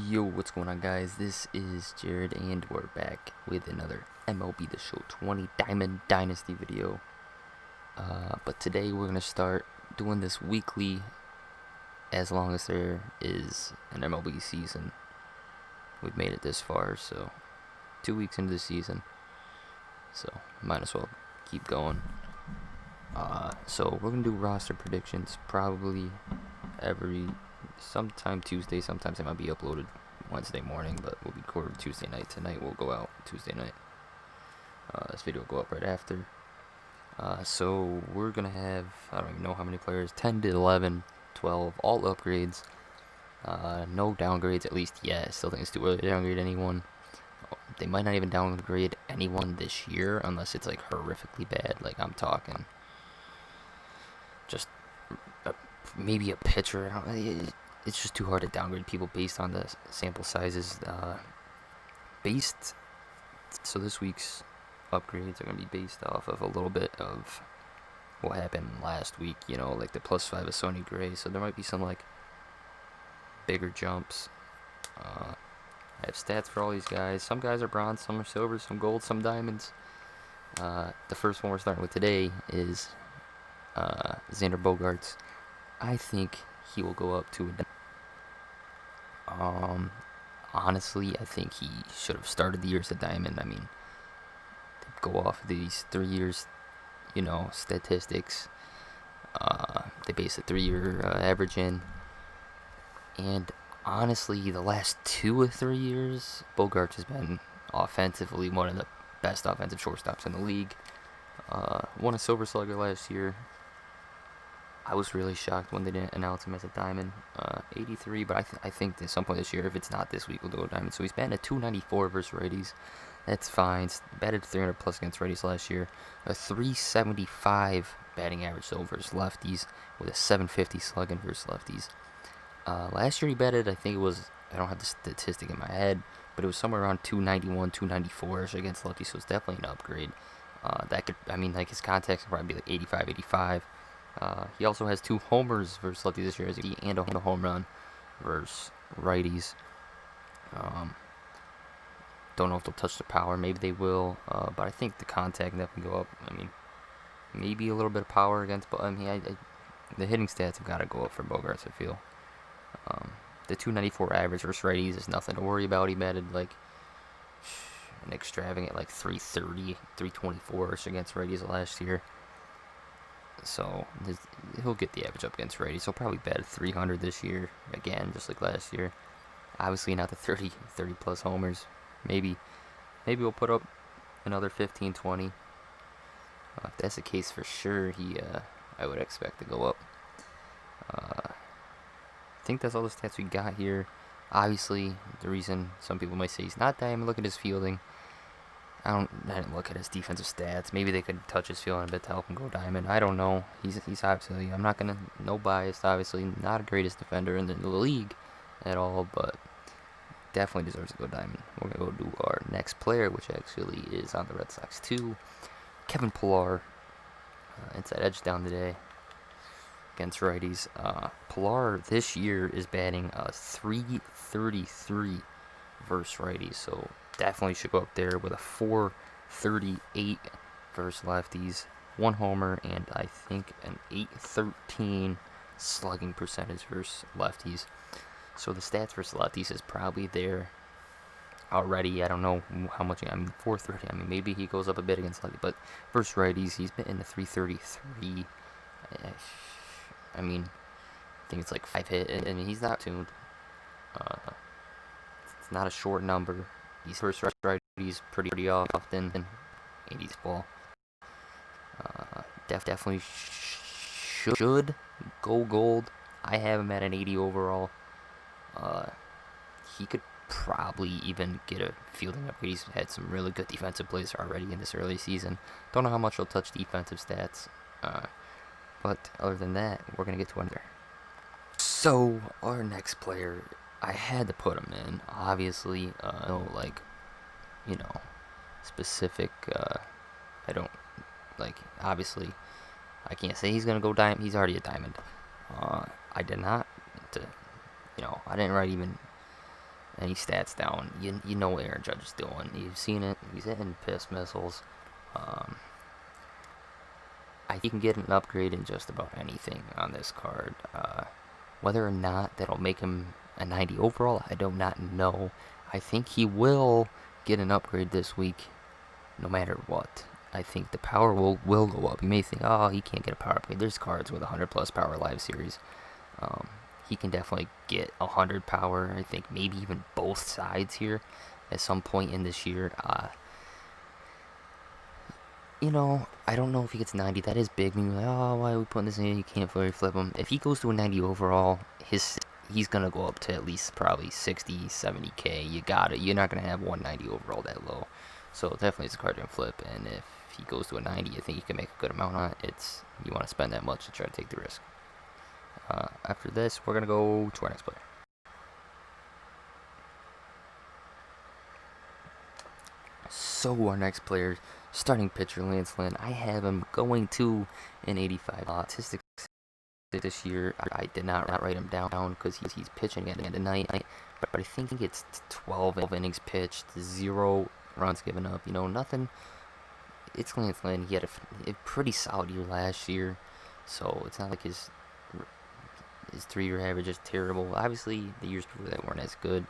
Yo, what's going on, guys? This is Jared, and we're back with another MLB The Show 20 Diamond Dynasty video. But today we're gonna start doing this weekly, as long as there is an MLB season. We've made it this far, so 2 weeks into the season, so might as well keep going. So we're gonna do roster predictions probably sometime Tuesday. Sometimes it might be uploaded Wednesday morning, but we'll be recorded Tuesday night. Tonight will go out Tuesday night. This video will go up right after. So we're gonna have, I don't even know how many players, 10 to 11, 12, all upgrades. No downgrades, at least yet. I still think it's too early to downgrade anyone. They might not even downgrade anyone this year unless it's like horrifically bad. Like I'm talking just maybe a pitcher. It's just too hard to downgrade people based on the sample sizes. So this week's upgrades are going to be based off of a little bit of what happened last week, like the +5 of Sonny Gray. So there might be some like bigger jumps. I have stats for all these guys. Some guys are bronze, some are silver, some gold, some diamonds. The first one we're starting with today is Xander Bogaerts. I think he will go up to honestly, I think he should have started the year as a diamond. I mean, go off of these 3 years, statistics. They base a 3-year average in. And honestly, the last 2 or 3 years, Bogaerts has been offensively one of the best offensive shortstops in the league. Won a Silver Slugger last year. I was really shocked when they didn't announce him as a diamond. 83, but I think at some point this year, if it's not this week, we'll go diamond. So he's batting at 294 versus righties. That's fine. Batted 300 plus against righties last year. A 375 batting average versus lefties, with a 750 slugging versus lefties. Last year he batted, I think it was, I don't have the statistic in my head, but it was somewhere around 291, 294 against lefties. So it's definitely an upgrade. His contacts can probably be like 85, 85. He also has 2 homers versus lefties this year, and a home run versus righties. Don't know if they'll touch the power. Maybe they will, but I think the contact can definitely go up. I mean, maybe a little bit of power against, but the hitting stats have got to go up for Bogaerts, I feel. The 294 average versus righties is nothing to worry about. He batted like an extravagant like 330, 324 against righties last year. So he'll get the average up against righties. He'll probably bat 300 this year again, just like last year. Obviously not the 30 plus homers. Maybe we'll put up another 15, 20. If that's the case, for sure, I would expect to go up. I think that's all the stats we got here. Obviously, the reason some people might say he's not diamond, look at his fielding. I didn't look at his defensive stats. Maybe they could touch his fielding a bit to help him go diamond. I don't know. He's obviously, I'm not gonna, no bias. Obviously, not the greatest defender in the league at all, but definitely deserves to go diamond. We're gonna go do our next player, which actually is on the Red Sox too. Kevin Pillar, inside edge down today against righties. Pillar this year is batting 333 versus righties, so definitely should go up there with a 438 versus lefties, 1 homer, and I think an 813 slugging percentage versus lefties. So the stats versus lefties is probably there already. I don't know how much. 430. Maybe he goes up a bit against lefties, but versus righties, he's been in the 333. I think it's like 5 hit, and he's not tuned. It's not a short number. He's versus righties pretty often, and 80s ball. Definitely should go gold. I have him at an 80 overall. He could probably even get a fielding upgrade. He's had some really good defensive plays already in this early season. Don't know how much he'll touch defensive stats. But other than that, we're going to get to another. So, our next player, I had to put him in. Obviously, specific, I don't, obviously, I can't say he's going to go diamond. He's already a diamond. I did not, I didn't write even any stats down, you know what Aaron Judge is doing. You've seen it. He's hitting piss missiles. I think he can get an upgrade in just about anything on this card. Whether or not that'll make him a 90 overall, I do not know. I think he will get an upgrade this week, no matter what. I think the power will go up. You may think, oh, he can't get a power upgrade. There's cards with 100 plus power live series. He can definitely get 100 power. I think maybe even both sides here at some point in this year. I don't know if he gets 90. That is big. Maybe like, oh, why are we putting this in? You can't fully flip him. If he goes to a 90 overall, he's going to go up to at least probably 60, 70k. You got it. You're not going to have 190 overall that low. So definitely it's a card to flip. And if he goes to a 90, I think you can make a good amount on it. You want to spend that much to try to take the risk. After this, we're going to go to our next player. So our next player, starting pitcher Lance Lynn, I have him going to an 85. Statistics this year, I did not write him down because he's pitching at tonight. But I think it's 12 innings pitched, 0 runs given up. Nothing. It's Lance Lynn. He had a pretty solid year last year, so it's not like his 3-year average is terrible. Obviously, the years before that weren't as good.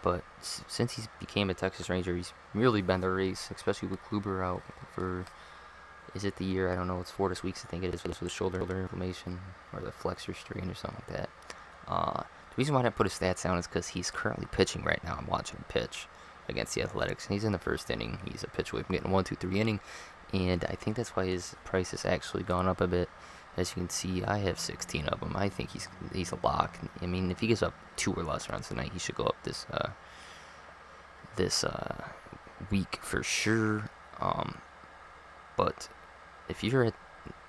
But since he became a Texas Ranger, he's really been the race, especially with Kluber out for, is it the year? I don't know. It's 4 weeks, I think it is, with the shoulder inflammation or the flexor strain or something like that. The reason why I didn't put his stats down is because he's currently pitching right now. I'm watching him pitch against the Athletics, and he's in the first inning. He's a pitch away from getting a 1-2-3 inning, and I think that's why his price has actually gone up a bit. As you can see, I have 16 of them. I think he's a lock. I mean, if he gets up 2 or less runs tonight, he should go up this week for sure. But if you're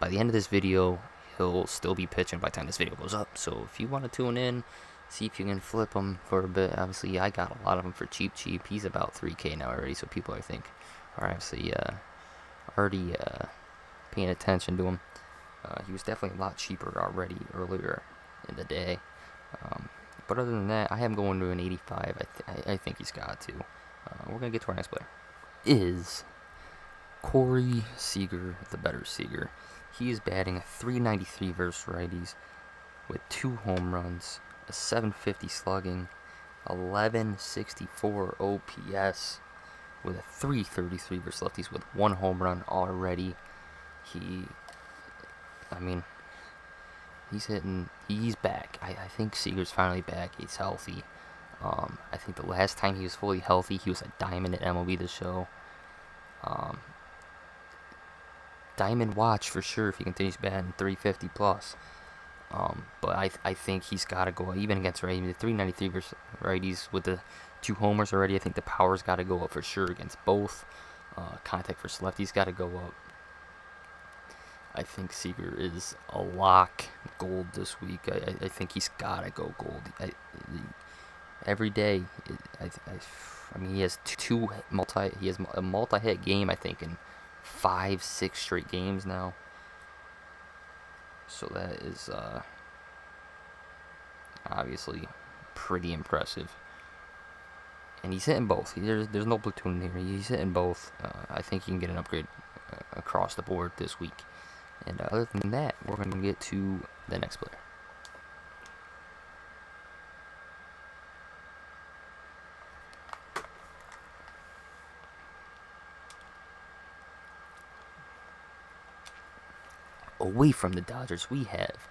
by the end of this video, he'll still be pitching by the time this video goes up. So if you want to tune in, see if you can flip him for a bit. Obviously, I got a lot of them for cheap. He's about 3K now already, so people I think are obviously already paying attention to him. He was definitely a lot cheaper already earlier in the day. But other than that, I have him going to an 85. I think he's got to. We're going to get to our next player. Is Corey Seager, the better Seager. He is batting a 393 versus righties with 2 home runs, a 750 slugging, 1164 OPS with a 333 versus lefties with 1 home run already. He's back. I think Seager's finally back. He's healthy. I think the last time he was fully healthy, he was a diamond at MLB The Show. Diamond watch for sure if he continues batting 350 plus. But I think he's got to go, even against righties, the 393 versus righties with the 2 homers already. I think the power's got to go up for sure against both. Contact versus lefties got to go up. I think Seager is a lock gold this week. I think he's got to go gold. Every day, he has he has a multi-hit game, I think, in 5-6 straight games now. So that is obviously pretty impressive. And he's hitting both. There's no platoon here. He's hitting both. I think he can get an upgrade across the board this week. And other than that, we're going to get to the next player. Away from the Dodgers, we have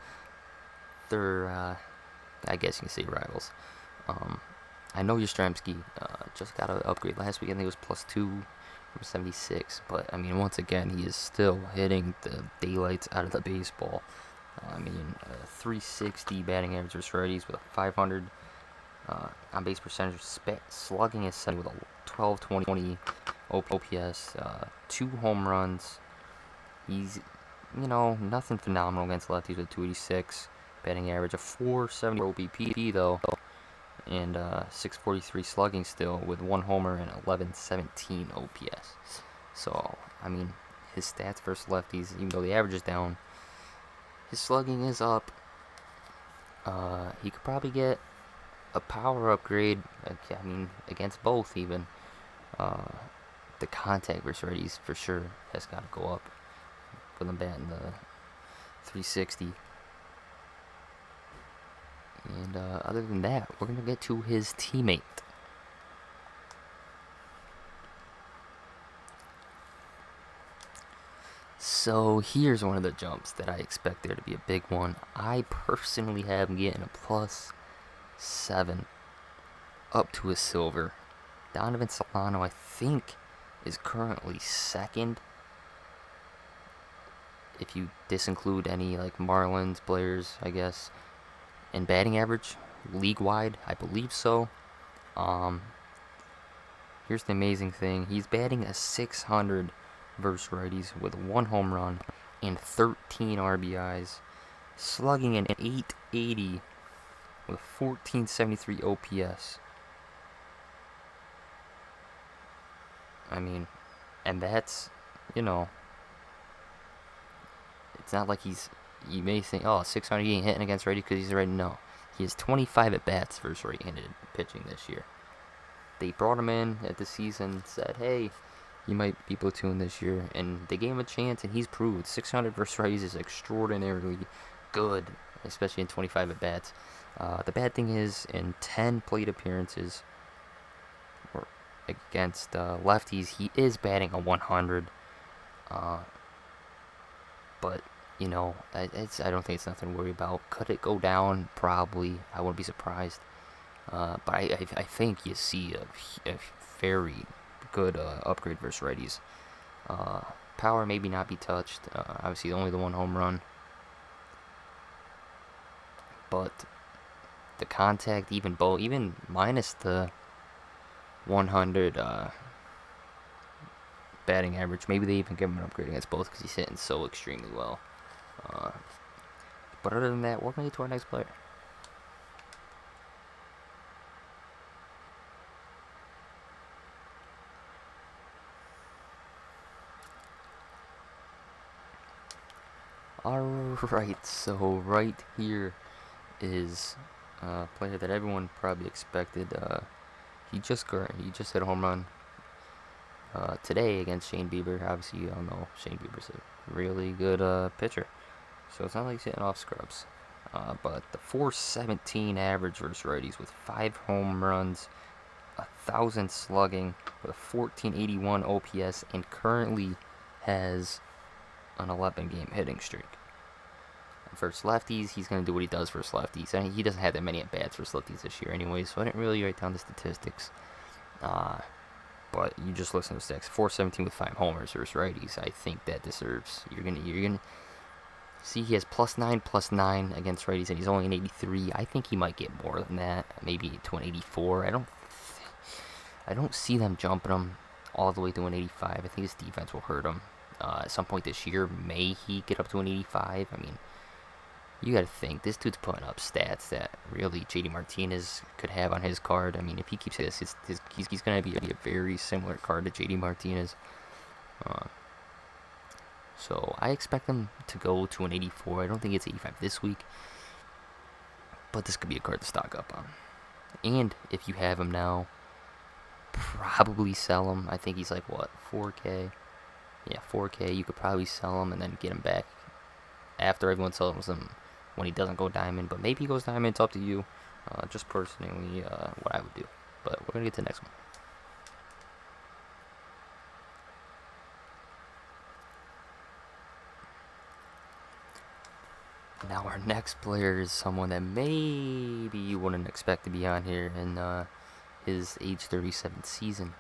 their, I guess you can say, rivals. I know Yastrzemski just got an upgrade last week. I think it was +2 from 76. But, once again, he is still hitting the daylights out of the baseball. 360 batting average versus righties with a 500 on-base percentage. Slugging is set with a 1220 OPS. 2 home runs. He's, nothing phenomenal against lefties with 286 batting average. A 470 OBP, though. And 643 slugging still with 1 homer and 1117 OPS. So, his stats versus lefties, even though the average is down, his slugging is up. He could probably get a power upgrade. I mean, against both even. Uh, the contact versus righties for sure has got to go up with him batting the 360. And other than that, we're going to get to his teammate. So here's one of the jumps that I expect there to be a big one. I personally have him getting a +7 up to a silver. Donovan Solano, I think, is currently second. If you disinclude any like Marlins players, I guess. In batting average, league-wide, I believe so. Here's the amazing thing. He's batting a .600 versus righties with 1 home run and 13 RBIs. Slugging an .880 with 1473 OPS. I mean, and that's, you know, it's not like you may think, oh, 600 he ain't hitting against righty because he's right. No. He has 25 at-bats versus right-handed pitching this year. They brought him in at the season, said, hey, you might be platoon this year, and they gave him a chance, and he's proved 600 versus righties is extraordinarily good, especially in 25 at-bats. The bad thing is, in 10 plate appearances against lefties, he is batting a 100. But, you know, I don't think it's nothing to worry about. Could it go down? Probably. I wouldn't be surprised. But I think you see a very good upgrade versus righties. Power maybe not be touched. Obviously, only the 1 home run. But the contact, even minus the 100 batting average, maybe they even give him an upgrade against both because he's hitting so extremely well. But other than that, we're going to get to our next player. Alright, so right here is a player that everyone probably expected. He just hit a home run today against Shane Bieber. Obviously, you all know Shane Bieber's a really good pitcher, so it's not like he's hitting off scrubs. But the .417 average versus righties with 5 home runs, 1,000 slugging, with a 1481 OPS, and currently has an 11-game hitting streak. Versus lefties, he's going to do what he does versus lefties. I mean, he doesn't have that many at-bats versus lefties this year anyway, so I didn't really write down the statistics. But you just listen to the stats. .417 with 5 homers versus righties. I think that deserves... You're gonna see he has +9 against righties, and he's only an 83. I think he might get more than that, maybe to an 84. I don't see them jumping him all the way to an 85. I think his defense will hurt him. At some point this year, may he get up to an 85? I mean, you got to think, this dude's putting up stats that really JD Martinez could have on his card. I mean, if he keeps this, he's going to be a very similar card to JD Martinez. So I expect him to go to an 84. I don't think it's 85 this week, but this could be a card to stock up on. And if you have him now, probably sell him. I think he's like, what, 4K? Yeah, 4K. You could probably sell him and then get him back after everyone sells him when he doesn't go diamond. But maybe he goes diamond. It's up to you. Just personally, what I would do. But we're going to get to the next one. Now our next player is someone that maybe you wouldn't expect to be on here in his age 37 season.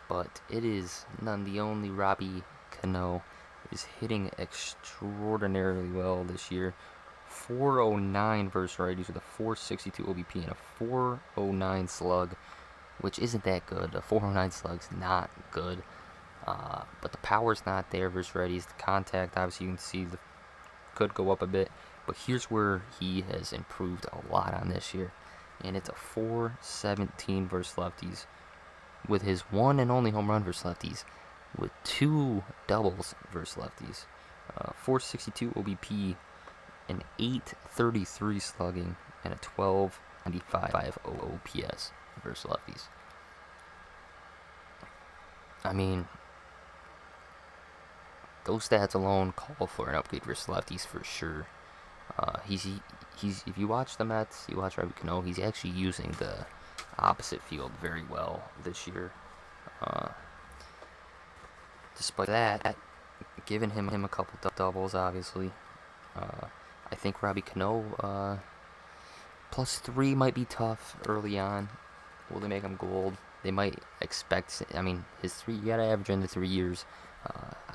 But it is none the only. Robbie Cano is hitting extraordinarily well this year. 409 versus righties with a 462 OBP and a 409 slug, which isn't that good. A 409 slug's not good. But the power's not there versus righties. The contact, obviously, you can see could go up a bit. But here's where he has improved a lot on this year. And it's a 417 versus lefties with his one and only home run versus lefties, with 2 doubles versus lefties. 462 OBP an 833 slugging, and a 1295 OPS versus lefties. I mean, those stats alone call for an upgrade versus lefties for sure. He's if you watch the Mets, you watch Robbie Cano, he's actually using the opposite field very well this year. Despite that, giving him a couple doubles, obviously. I think Robbie Cano, +3 might be tough early on. Will they make him gold? They might expect, I mean, his three, you gotta average in the 3 years.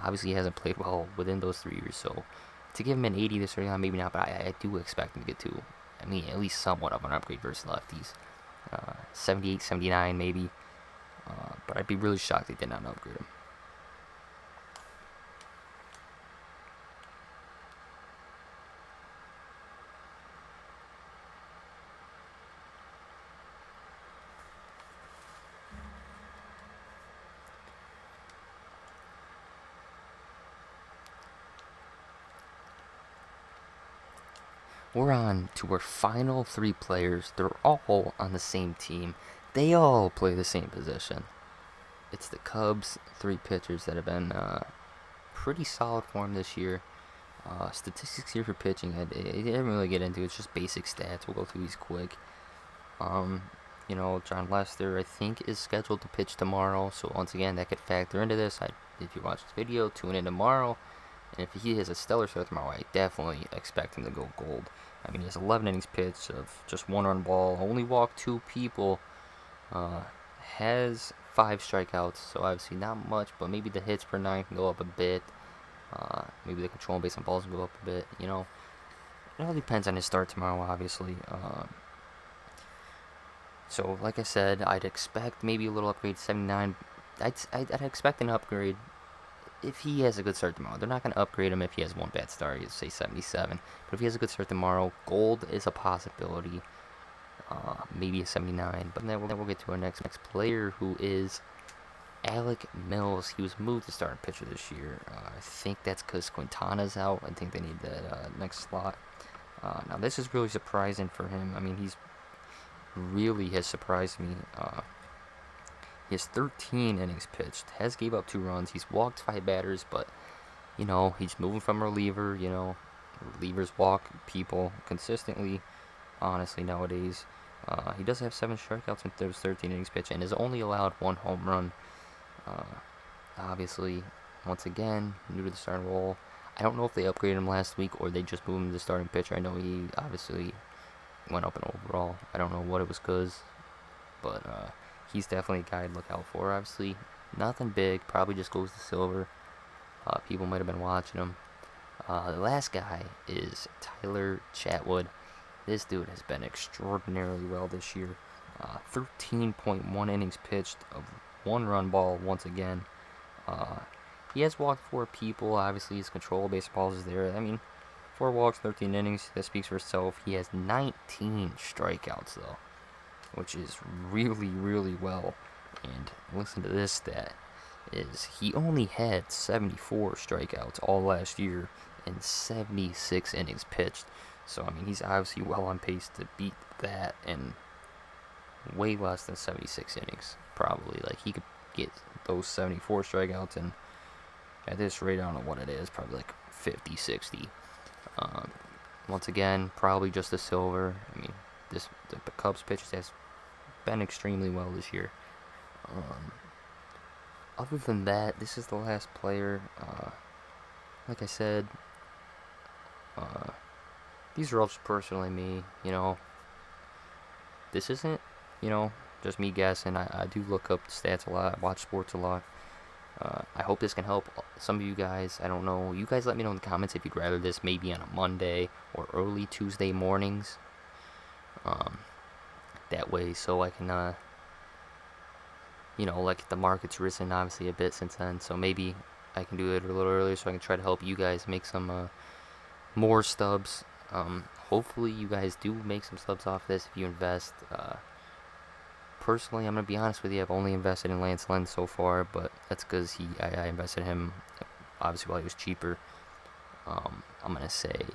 Obviously, he hasn't played well within those 3 years, so to give him an 80 this early on, maybe not, but I do expect him to get to, I mean, at least somewhat of an upgrade versus lefties. 78, 79 maybe, but I'd be really shocked they did not upgrade him. We're on to our final 3 players. They're all on the same team. They all play the same position. It's the Cubs' 3 pitchers that have been pretty solid form this year. Statistics here for pitching, I didn't really get into. It's just basic stats. We'll go through these quick. Jon Lester, I think, is scheduled to pitch tomorrow. So once again, that could factor into this. If you watch this video, tune in tomorrow. And if he has a stellar start tomorrow, I definitely expect him to go gold. I mean, he has 11 innings pitched of just 1 run ball, only walked 2 people, has 5 strikeouts, so obviously not much, but maybe the hits per 9 can go up a bit. Maybe the control base on balls can go up a bit, It all depends on his start tomorrow, obviously. So, like I said, I'd expect maybe a little upgrade, 79. I'd expect an upgrade if he has a good start tomorrow. They're not going to upgrade him if he has one bad start, say 77. But if he has a good start tomorrow, gold is a possibility. Maybe a 79. But then we'll get to our next player, who is Alec Mills. He was moved to starting pitcher this year. I think that's because Quintana's out. I think they need that next slot. Now, this is really surprising for him. I mean, he's really has surprised me. He has 13 innings pitched, has gave up 2 runs. He's walked 5 batters, but, he's moving from reliever. Relievers walk people consistently, honestly, nowadays. He does have 7 strikeouts in those 13 innings pitched and has only allowed 1 home run. Obviously, once again, new to the starting role. I don't know if they upgraded him last week or they just moved him to starting pitcher. I know he obviously went up in overall. I don't know what it was because, but he's definitely a guy to look out for. Obviously, nothing big. Probably just goes to silver. People might have been watching him. The last guy is Tyler Chatwood. This dude has been extraordinarily well this year. 13.1 innings pitched of 1 run ball once again. He has walked 4 people. Obviously, his control base balls is there. I mean, 4 walks, 13 innings. That speaks for itself. He has 19 strikeouts, though, which is really, really well. And listen to this stat. He only had 74 strikeouts all last year in 76 innings pitched. So, I mean, he's obviously well on pace to beat that in way less than 76 innings, probably. Like, he could get those 74 strikeouts, and at this rate, I don't know what it is, probably like 50, 60. Once again, probably just a silver. I mean, the Cubs pitchers has been extremely well this year. Other than that, this is the last player. Like I said, these are all just personally me, This isn't, just me guessing. I do look up stats a lot, watch sports a lot. I hope this can help some of you guys. I don't know. You guys let me know in the comments if you'd rather this maybe on a Monday or early Tuesday mornings. That way, so I can, like the market's risen obviously a bit since then. So maybe I can do it a little earlier so I can try to help you guys make some more stubs. Hopefully you guys do make some stubs off this if you invest. Personally, I'm going to be honest with you, I've only invested in Lance Lynn so far, but that's because I invested in him, obviously, while he was cheaper. I'm going to say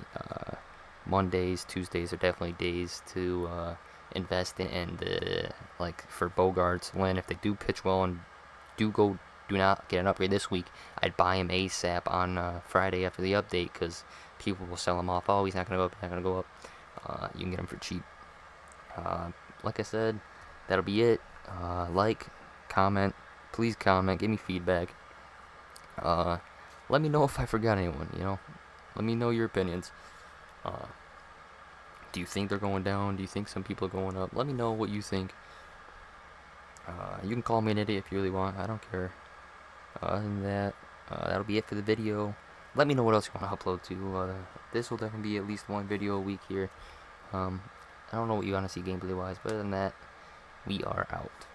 Mondays, Tuesdays are definitely days to invest in, and like for Bogarts, when if they do pitch well and do not get an upgrade this week, I'd buy him ASAP on Friday after the update, because people will sell him off. Oh, he's not gonna go up. He's not gonna go up. You can get him for cheap. Like I said, that'll be it. Like, comment, please comment, give me feedback. Let me know if I forgot anyone. Let me know your opinions. Uh, do you think they're going down? Do you think some people are going up? Let me know what you think. You can call me an idiot if you really want. I don't care. Other than that, that'll be it for the video. Let me know what else you want to upload to. This will definitely be at least one video a week here. I don't know what you want to see gameplay wise, but other than that, we are out.